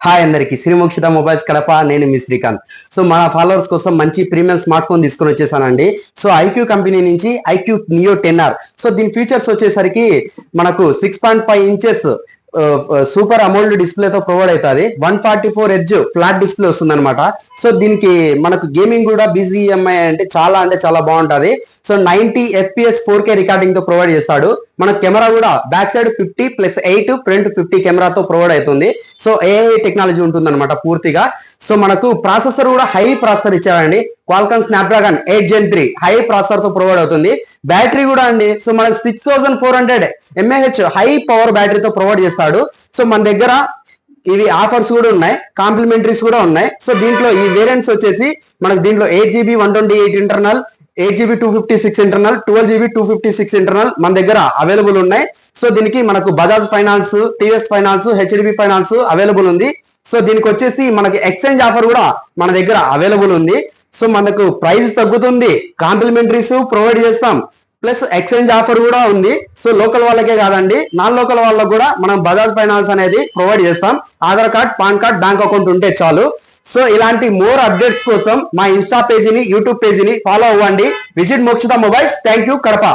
Hi అందరికి Shri Mokshita mobiles Kadapa నేను మీ Srikanth. So మన ఫాలోవర్స్ కోసం మంచి ప్రీమియం స్మార్ట్ ఫోన్ తీసుకొని వచ్చేసానండి. సో ఐక్యూ కంపెనీ నుంచి ఐక్యూ నియో 10R. సో దీని ఫీచర్స్ వచ్చేసరికి మనకు 6.5 ఇంచెస్ సూపర్ అమోల్డ్ డిస్ప్లేతో ప్రొవైడ్ అవుతుంది. 144 హెర్ట్జ్ ఫ్లాట్ డిస్ప్లే వస్తుంది అనమాట. సో దీనికి మనకు గేమింగ్ కూడా BGMI అంటే చాలా బాగుంటుంది. సో 90 FPS 4K రికార్డింగ్ తో ప్రొవైడ్ చేస్తాడు. మన కెమెరా కూడా బ్యాక్ సైడ్ 50+8 ఫ్రంట్ 50 కెమెరాతో ప్రొవైడ్ అవుతుంది. సో AI టెక్నాలజీ ఉంటుంది అనమాట పూర్తిగా. సో మనకు ప్రాసెసర్ కూడా హై ప్రాసెసర్ ఇచ్చారండి. Qualcomm Snapdragon 8 Gen 3 high processor తో ప్రొవైడ్ అవుతుంది. బ్యాటరీ కూడా అండి, సో మనకు 6400 mAh హై పవర్ బ్యాటరీతో ప్రొవైడ్ చేస్తాడు. సో మన దగ్గర ఇవి ఆఫర్స్ కూడా ఉన్నాయి, కాంప్లిమెంటరీస్ కూడా ఉన్నాయి. సో దీంట్లో ఈ వేరియంట్స్ వచ్చేసి మనకు దీంట్లో 8GB 128 internal, 8GB 256 internal, 12GB 256 internal మన దగ్గర అవైలబుల్ ఉన్నాయి. సో దీనికి మనకు Bajaj finance, TVS finance, HDB finance available ఉంది. సో దీనికి వచ్చేసి మనకి ఎక్స్చేంజ్ ఆఫర్ కూడా మన దగ్గర అవైలబుల్ ఉంది. సో మనకు ప్రైస్ తగ్గుతుంది, కాంప్లిమెంటరీస్ ప్రొవైడ్ చేస్తాం, ప్లస్ ఎక్స్చేంజ్ ఆఫర్ కూడా ఉంది. సో లోకల్ వాళ్ళకే కాదండి, నాన్ లోకల్ వాళ్ళకు కూడా మనం బజాజ్ ఫైనాన్స్ అనేది ప్రొవైడ్ చేస్తాం. Aadhaar card, pan card, bank account ఉంటే చాలు. సో ఇలాంటి మోర్ అప్డేట్స్ కోసం మా ఇన్స్టా పేజీని, యూట్యూబ్ పేజీని ఫాలో అవ్వండి. Visit Mokshita mobiles. Thank you Kadapa.